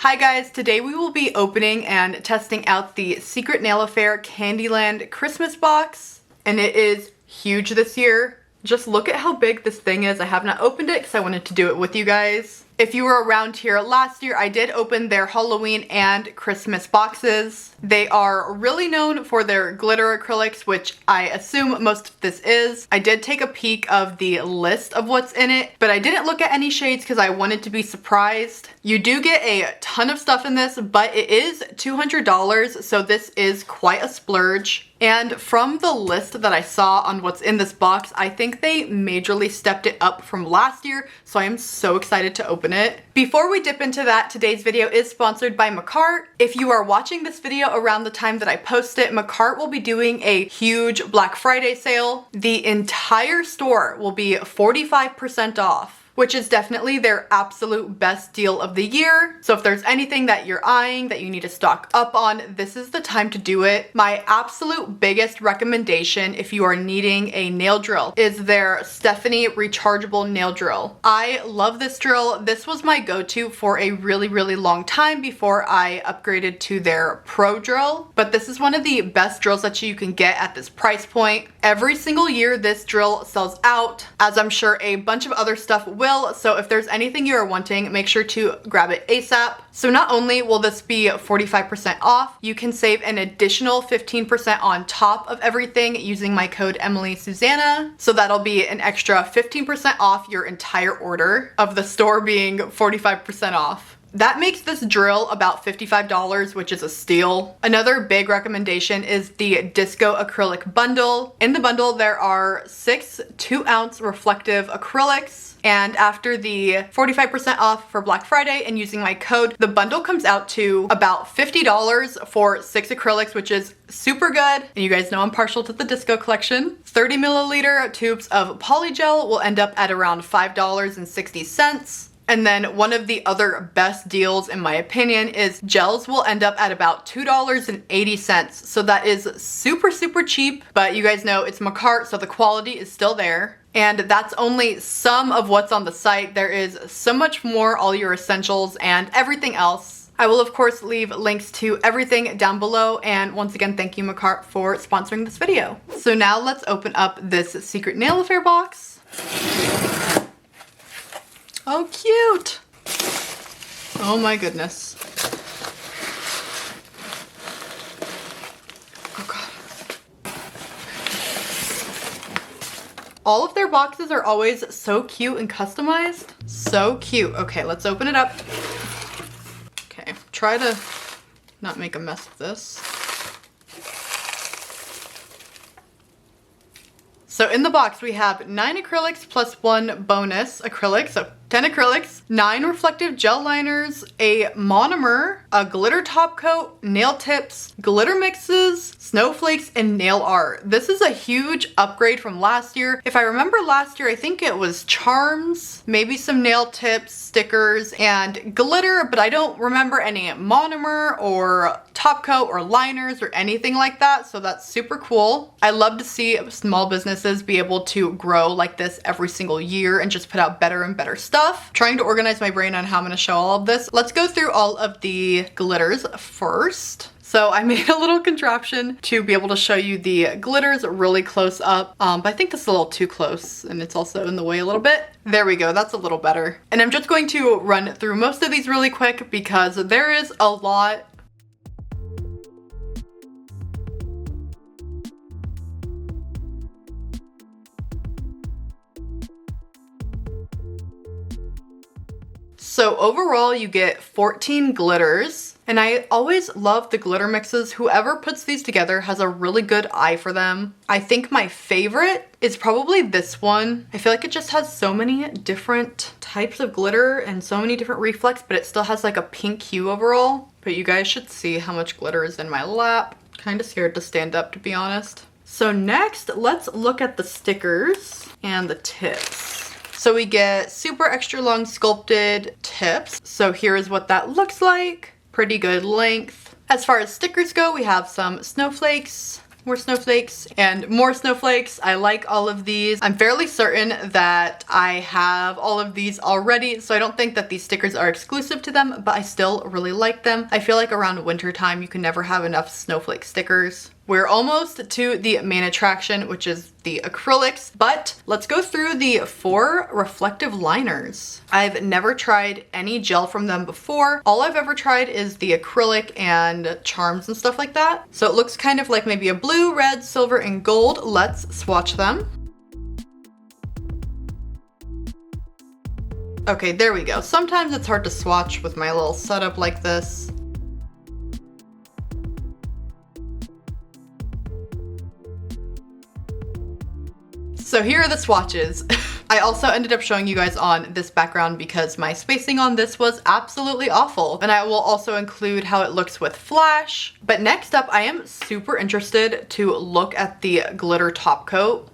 Hi guys, today we will be opening and testing out the Secret Nail Affair Candyland Christmas box, and it is huge this year. Just look at how big this thing is. I have not opened it because I wanted to do it with you guys. If you were around here last year, I did open their Halloween and Christmas boxes. They are really known for their glitter acrylics, which I assume most of this is. I did take a peek of the list of what's in it, but I didn't look at any shades because I wanted to be surprised. You do get a ton of stuff in this, but it is $200, so this is quite a splurge. And from the list that I saw on what's in this box, I think they majorly stepped it up from last year, so I am so excited to open it. Before we dip into that, today's video is sponsored by Macart. If you are watching this video around the time that I post it, Macart will be doing a huge Black Friday sale. The entire store will be 45% off, which is definitely their absolute best deal of the year. So if there's anything that you're eyeing that you need to stock up on, this is the time to do it. My absolute biggest recommendation if you are needing a nail drill is their Stephanie rechargeable nail drill. I love this drill. This was my go-to for a really long time before I upgraded to their Pro drill, but this is one of the best drills that you can get at this price point. Every single year this drill sells out, as I'm sure a bunch of other stuff will. So if there's anything you are wanting, make sure to grab it ASAP. So not only will this be 45% off, you can save an additional 15% on top of everything using my code EmilySusanna. So that'll be an extra 15% off your entire order, of the store being 45% off. That makes this drill about $55, which is a steal. Another big recommendation is the Disco Acrylic Bundle. In the bundle, there are 6 2-ounce reflective acrylics. And after the 45% off for Black Friday and using my code, the bundle comes out to about $50 for 6 acrylics, which is super good. And you guys know I'm partial to the Disco collection. 30 milliliter tubes of polygel will end up at around $5.60. And then one of the other best deals, in my opinion, is gels will end up at about $2.80. So that is super cheap, but you guys know it's Macart, so the quality is still there. And that's only some of what's on the site. There is so much more, all your essentials and everything else. I will of course leave links to everything down below, and once again, thank you Macart for sponsoring this video. So now let's open up this Secret Nail Affair box. Oh, cute! Oh my goodness. Oh god. All of their boxes are always so cute and customized. So cute. Okay, let's open it up. Okay, try to not make a mess of this. So in the box we have 9 acrylics plus 1 bonus acrylic, so 10 acrylics, 9 reflective gel liners, a monomer, a glitter top coat, nail tips, glitter mixes, snowflakes, and nail art. This is a huge upgrade from last year. If I remember last year, I think it was charms, maybe some nail tips, stickers, and glitter, but I don't remember any monomer or top coat or liners or anything like that, so that's super cool. I love to see small businesses be able to grow like this every single year and just put out better and better stuff. Trying to organize my brain on how I'm going to show all of this. Let's go through all of the glitters first. So I made a little contraption to be able to show you the glitters really close up, but I think this is a little too close and it's also in the way a little bit. There we go, that's a little better. And I'm just going to run through most of these really quick because there is a lot. So overall you get 14 glitters, and I always love the glitter mixes. Whoever puts these together has a really good eye for them. I think my favorite is probably this one. I feel like it just has so many different types of glitter and so many different reflex, but it still has like a pink hue overall. But you guys should see how much glitter is in my lap. Kind of scared to stand up, to be honest. So next, let's look at the stickers and the tips. So we get super extra long sculpted tips. So here is what that looks like. Pretty good length. As far as stickers go, we have some snowflakes. more snowflakes and more snowflakes. I like all of these. I'm fairly certain that I have all of these already, so I don't think that these stickers are exclusive to them, but I still really like them. I feel like around winter time you can never have enough snowflake stickers. We're almost to the main attraction, which is the acrylics, but let's go through the 4 reflective liners. I've never tried any gel from them before. All I've ever tried is the acrylic and charms and stuff like that. So it looks kind of like maybe a blue, red, silver, and gold. Let's swatch them. Okay, there we go. Sometimes it's hard to swatch with my little setup like this. So here are the swatches. I also ended up showing you guys on this background because my spacing on this was absolutely awful. And I will also include how it looks with flash. But next up, I am super interested to look at the glitter top coat.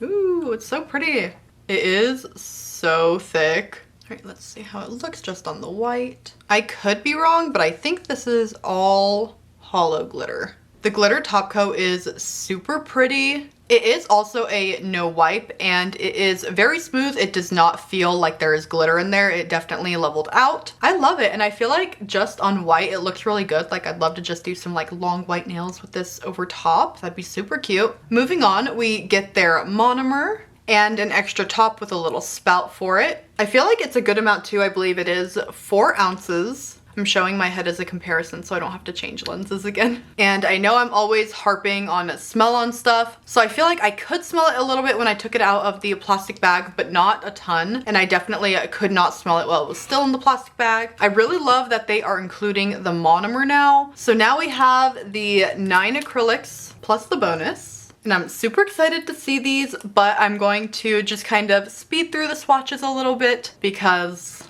Ooh, it's so pretty. It is so thick. All right, let's see how it looks just on the white. I could be wrong, but I think this is all hollow glitter. The glitter top coat is super pretty. It is also a no wipe and it is very smooth. It does not feel like there is glitter in there. It definitely leveled out. I love it and I feel like just on white it looks really good. Like I'd love to just do some like long white nails with this over top. That'd be super cute. Moving on, we get their monomer and an extra top with a little spout for it. I feel like it's a good amount too. I believe it is 4 ounces. I'm showing my head as a comparison so I don't have to change lenses again. And I know I'm always harping on smell on stuff, so I feel like I could smell it a little bit when I took it out of the plastic bag, but not a ton. And I definitely could not smell it while it was still in the plastic bag. I really love that they are including the monomer now. So now we have the 9 acrylics plus the bonus. And I'm super excited to see these, but I'm going to just kind of speed through the swatches a little bit because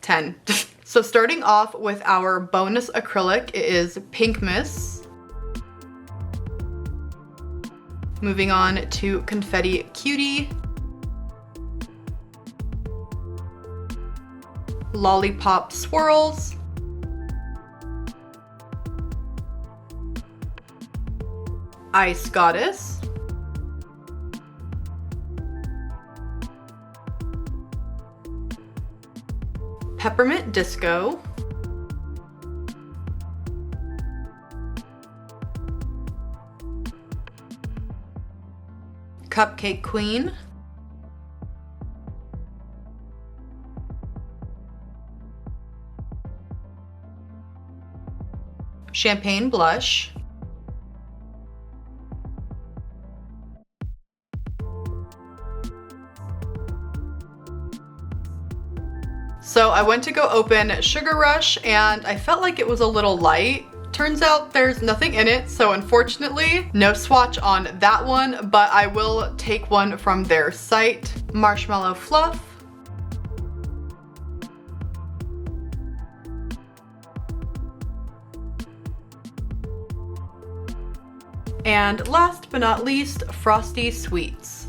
10. So starting off with our bonus acrylic, it is Pink Miss. Moving on to Confetti Cutie. Lollipop Swirls. Ice Goddess. Peppermint Disco. Cupcake Queen. Champagne Blush. So I went to go open Sugar Rush and I felt like it was a little light. Turns out there's nothing in it, so unfortunately, no swatch on that one, but I will take one from their site. Marshmallow Fluff. And last but not least, Frosty Sweets.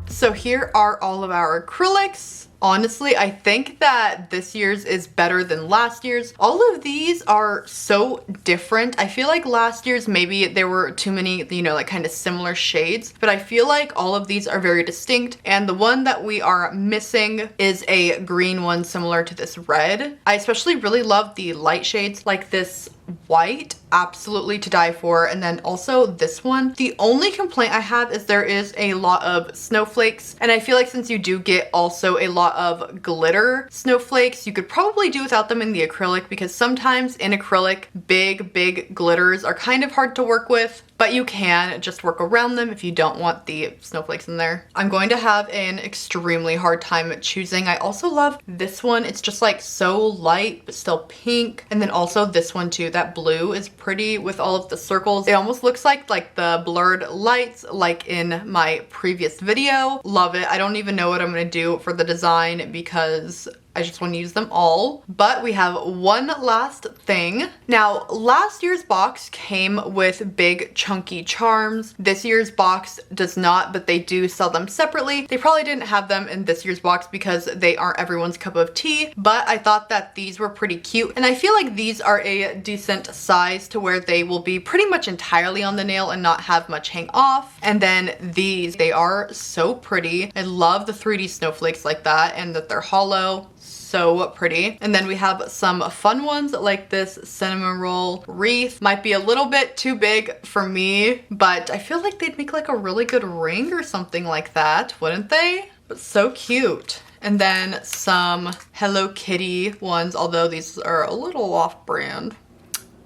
So here are all of our acrylics. Honestly, I think that this year's is better than last year's. All of these are so different. I feel like last year's maybe there were too many, you know, like kind of similar shades, but I feel like all of these are very distinct. And the one that we are missing is a green one similar to this red. I especially really love the light shades like this white, absolutely to die for, and then also this one. The only complaint I have is there is a lot of snowflakes, and I feel like since you do get also a lot of glitter snowflakes, you could probably do without them in the acrylic, because sometimes in acrylic big glitters are kind of hard to work with, but you can just work around them if you don't want the snowflakes in there. I'm going to have an extremely hard time choosing. I also love this one. It's just like so light but still pink, and then also this one too. That blue is pretty with all of the circles. It almost looks like the blurred lights like in my previous video. Love it. I don't even know what I'm gonna do for the design because I just want to use them all. But we have one last thing. Now, last year's box came with big chunky charms. This year's box does not, but they do sell them separately. They probably didn't have them in this year's box because they aren't everyone's cup of tea, but I thought that these were pretty cute. And I feel like these are a decent size to where they will be pretty much entirely on the nail and not have much hang off. And then these, they are so pretty. I love the 3D snowflakes like that and that they're hollow. So pretty. And then we have some fun ones like this cinnamon roll wreath. Might be a little bit too big for me, but I feel like they'd make like a really good ring or something like that, wouldn't they? But so cute. And then some Hello Kitty ones, although these are a little off-brand,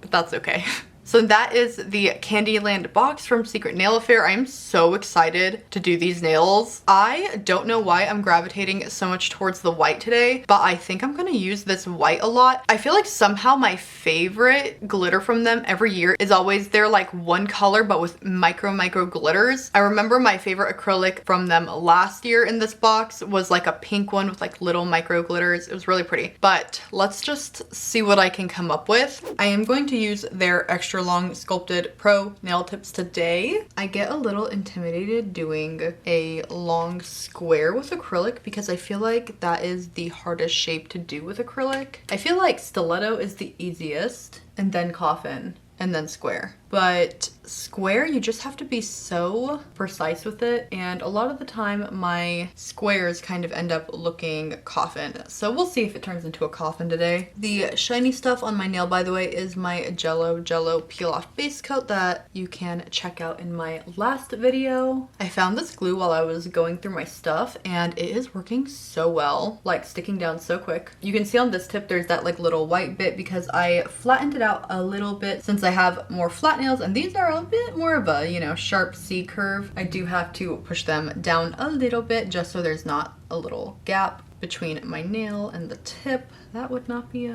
but that's okay. So that is the Candyland box from Secret Nail Affair. I'm so excited to do these nails. I don't know why I'm gravitating so much towards the white today, but I think I'm gonna use this white a lot. I feel like somehow my favorite glitter from them every year is always their like one color, but with micro glitters. I remember my favorite acrylic from them last year in this box was like a pink one with like little micro glitters. It was really pretty, but let's just see what I can come up with. I am going to use their extra long sculpted pro nail tips today. I get a little intimidated doing a long square with acrylic because I feel like that is the hardest shape to do with acrylic. I feel like stiletto is the easiest, and then coffin, and then square. But square, you just have to be so precise with it, and a lot of the time my squares kind of end up looking coffin. So we'll see if it turns into a coffin today. The shiny stuff on my nail, by the way, is my Jello peel off base coat that you can check out in my last video. I found this glue while I was going through my stuff and it is working so well, like sticking down so quick. You can see on this tip there's that like little white bit because I flattened it out a little bit since I have more flat nails, and these are a bit more of a, you know, sharp C curve. I do have to push them down a little bit just so there's not a little gap between my nail and the tip. That would not be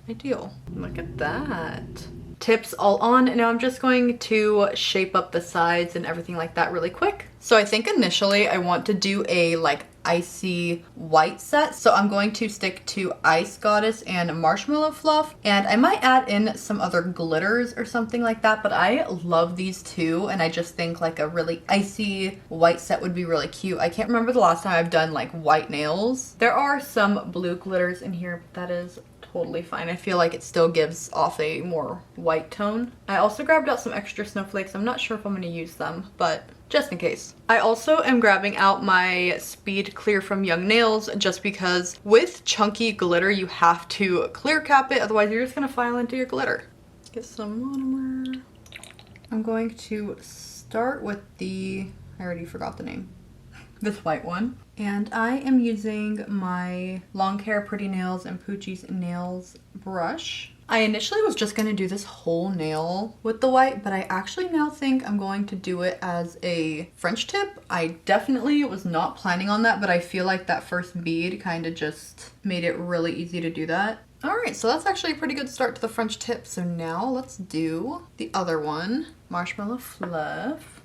ideal. Look at that. Tips all on. Now I'm just going to shape up the sides and everything like that really quick. So I think initially I want to do a like icy white set. So I'm going to stick to Ice Goddess and Marshmallow Fluff, and I might add in some other glitters or something like that, but I love these two and I just think like a really icy white set would be really cute. I can't remember the last time I've done like white nails. There are some blue glitters in here, but that is totally fine. I feel like it still gives off a more white tone. I also grabbed out some extra snowflakes. I'm not sure if I'm going to use them, but just in case. I also am grabbing out my Speed Clear from Young Nails just because with chunky glitter you have to clear cap it, otherwise you're just going to file into your glitter. Get some monomer. I'm going to start with I already forgot the name. This white one. And I am using my Long Hair Pretty Nails and Poochie's Nails brush. I initially was just going to do this whole nail with the white, but I actually now think I'm going to do it as a French tip. I definitely was not planning on that, but I feel like that first bead kind of just made it really easy to do that. Alright, so that's actually a pretty good start to the French tip. So now let's do the other one, Marshmallow Fluff.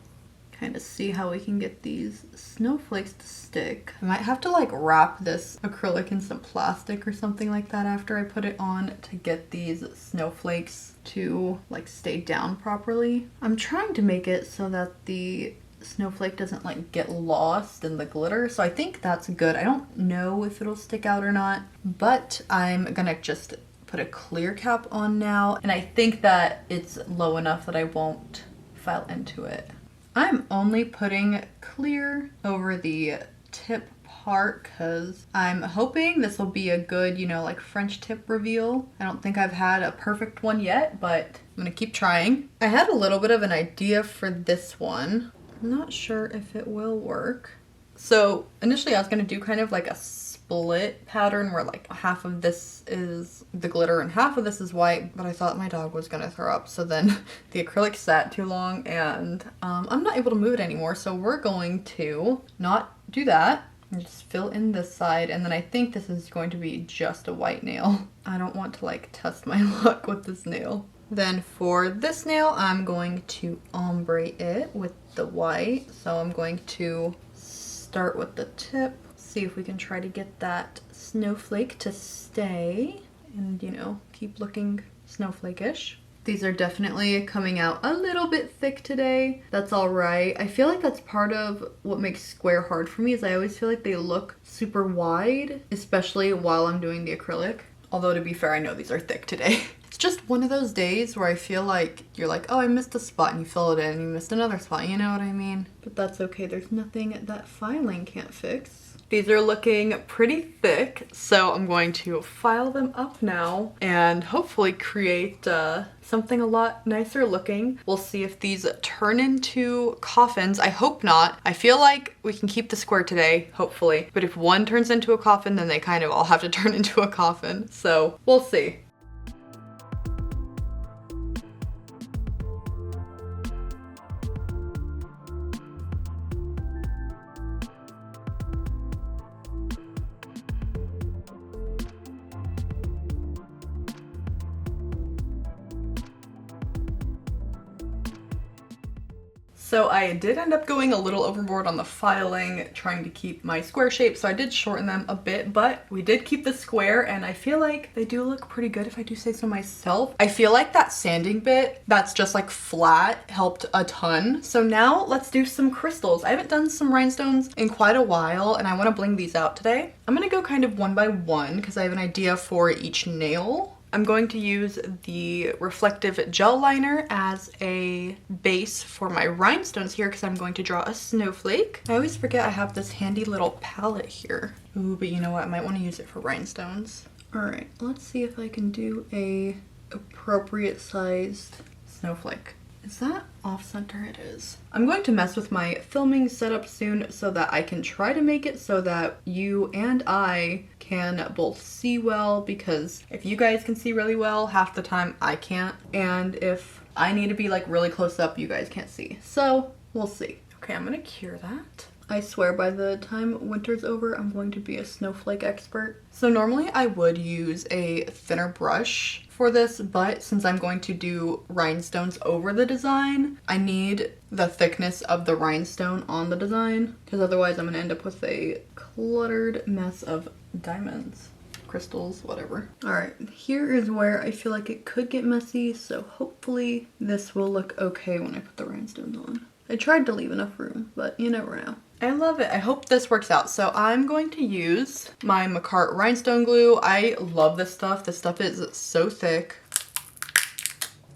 Kind of see how we can get these snowflakes to stick. I might have to like wrap this acrylic in some plastic or something like that after I put it on to get these snowflakes to like stay down properly. I'm trying to make it so that the snowflake doesn't like get lost in the glitter, so I think that's good. I don't know if it'll stick out or not, but I'm gonna just put a clear cap on now, and I think that it's low enough that I won't file into it. I'm only putting clear over the tip part because I'm hoping this will be a good, you know, like French tip reveal. I don't think I've had a perfect one yet, but I'm gonna keep trying. I had a little bit of an idea for this one. I'm not sure if it will work. So initially I was gonna do kind of like a split pattern where like half of this is the glitter and half of this is white, but I thought my dog was gonna throw up, so then the acrylic sat too long and I'm not able to move it anymore, so we're going to not do that and just fill in this side, and then I think this is going to be just a white nail. I don't want to like test my luck with this nail. Then for this nail I'm going to ombre it with the white, so I'm going to start with the tip, see if we can try to get that snowflake to stay and, you know, keep looking snowflake-ish. These are definitely coming out a little bit thick today. That's all right. I feel like that's part of what makes square hard for me, is I always feel like they look super wide, especially while I'm doing the acrylic. Although to be fair, I know these are thick today. It's just one of those days where I feel like you're like, oh, I missed a spot, and you fill it in and you missed another spot, you know what I mean? But that's okay, there's nothing that filing can't fix. These are looking pretty thick, so I'm going to file them up now and hopefully create something a lot nicer looking. We'll see if these turn into coffins. I hope not. I feel like we can keep the square today, hopefully. But if one turns into a coffin, then they kind of all have to turn into a coffin. So we'll see. So I did end up going a little overboard on the filing, trying to keep my square shape, so I did shorten them a bit, but we did keep the square, and I feel like they do look pretty good if I do say so myself. I feel like that sanding bit that's just like flat helped a ton. So now let's do some crystals. I haven't done some rhinestones in quite a while, and I want to bling these out today. I'm gonna go kind of one by one because I have an idea for each nail. I'm going to use the reflective gel liner as a base for my rhinestones here because I'm going to draw a snowflake. I always forget I have this handy little palette here. Ooh, but you know what? I might want to use it for rhinestones. All right, let's see if I can do a appropriate sized snowflake. Is that off center? It is. I'm going to mess with my filming setup soon so that I can try to make it so that you and I can both see well, because if you guys can see really well, half the time I can't. And if I need to be like really close up, you guys can't see. So we'll see. Okay, I'm gonna cure that. I swear by the time winter's over, I'm going to be a snowflake expert. So normally I would use a thinner brush for this, but since I'm going to do rhinestones over the design, I need the thickness of the rhinestone on the design, because otherwise I'm gonna end up with a cluttered mess of diamonds, crystals, whatever. All right, here is where I feel like it could get messy, so hopefully this will look okay when I put the rhinestones on. I tried to leave enough room, but you never know. I love it. I hope this works out. So I'm going to use my Macart rhinestone glue. I love this stuff. This stuff is so thick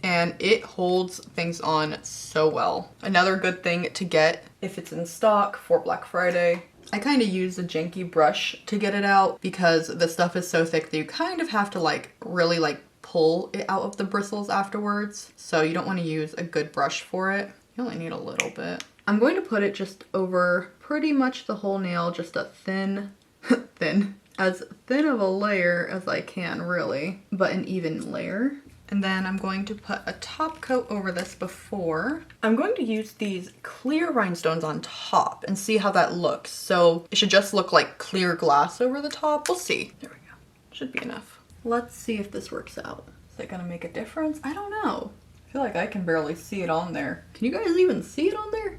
and it holds things on so well. Another good thing to get if it's in stock for Black Friday. I kind of use a janky brush to get it out because the stuff is so thick that you kind of have to like really like pull it out of the bristles afterwards. So you don't want to use a good brush for it. You only need a little bit. I'm going to put it just over pretty much the whole nail, just a as thin of a layer as I can really, but an even layer. And then I'm going to put a top coat over this before. I'm going to use these clear rhinestones on top and see how that looks. So it should just look like clear glass over the top. We'll see. There we go. Should be enough. Let's see if this works out. Is it gonna make a difference? I don't know. I feel like I can barely see it on there. Can you guys even see it on there?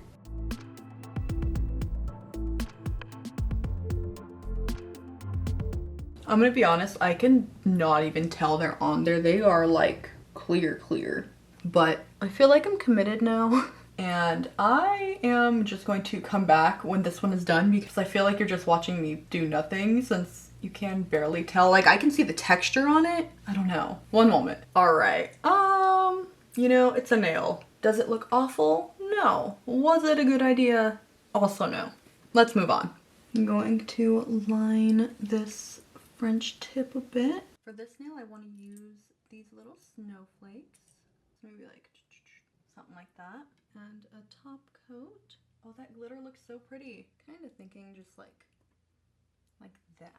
I'm gonna be honest, I can not even tell they're on there. They are like clear. But I feel like I'm committed now. And I am just going to come back when this one is done because I feel like you're just watching me do nothing since you can barely tell. Like I can see the texture on it. I don't know. One moment. All right. You know, it's a nail. Does it look awful? No. Was it a good idea? Also no. Let's move on. I'm going to line this French tip a bit. For this nail, I want to use these little snowflakes. Maybe like something like that. And a top coat. Oh, that glitter looks so pretty. Kind of thinking just like that.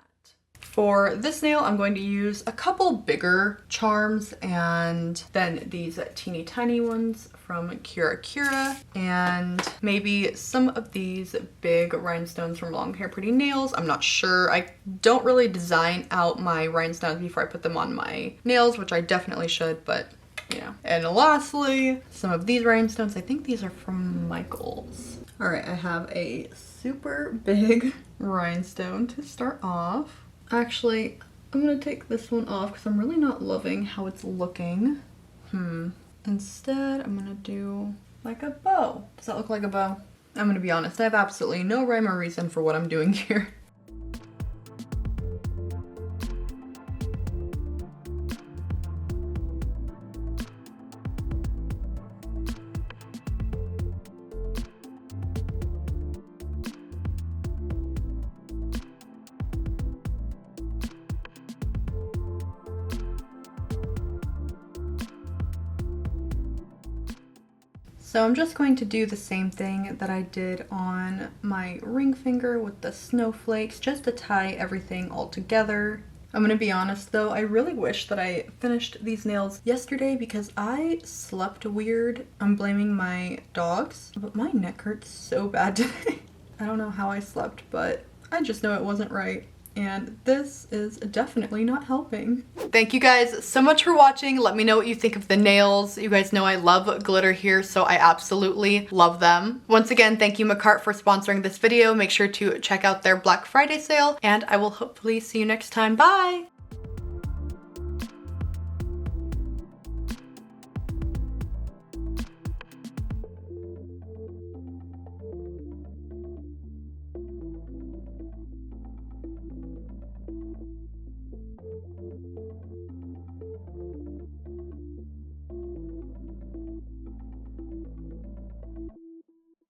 For this nail, I'm going to use a couple bigger charms and then these teeny tiny ones from Kura and maybe some of these big rhinestones from Long Hair Pretty Nails. I'm not sure. I don't really design out my rhinestones before I put them on my nails, which I definitely should, but you know. And lastly, some of these rhinestones. I think these are from Michaels. All right, I have a super big rhinestone to start off. Actually, I'm gonna take this one off because I'm really not loving how it's looking. Instead, I'm gonna do like a bow. Does that look like a bow? I'm gonna be honest, I have absolutely no rhyme or reason for what I'm doing here. So I'm just going to do the same thing that I did on my ring finger with the snowflakes, just to tie everything all together. I'm gonna be honest though, I really wish that I finished these nails yesterday because I slept weird. I'm blaming my dogs, but my neck hurts so bad today. I don't know how I slept, but I just know it wasn't right. And this is definitely not helping. Thank you guys so much for watching. Let me know what you think of the nails. You guys know I love glitter here, so I absolutely love them. Once again, thank you Macart for sponsoring this video. Make sure to check out their Black Friday sale, and I will hopefully see you next time. Bye!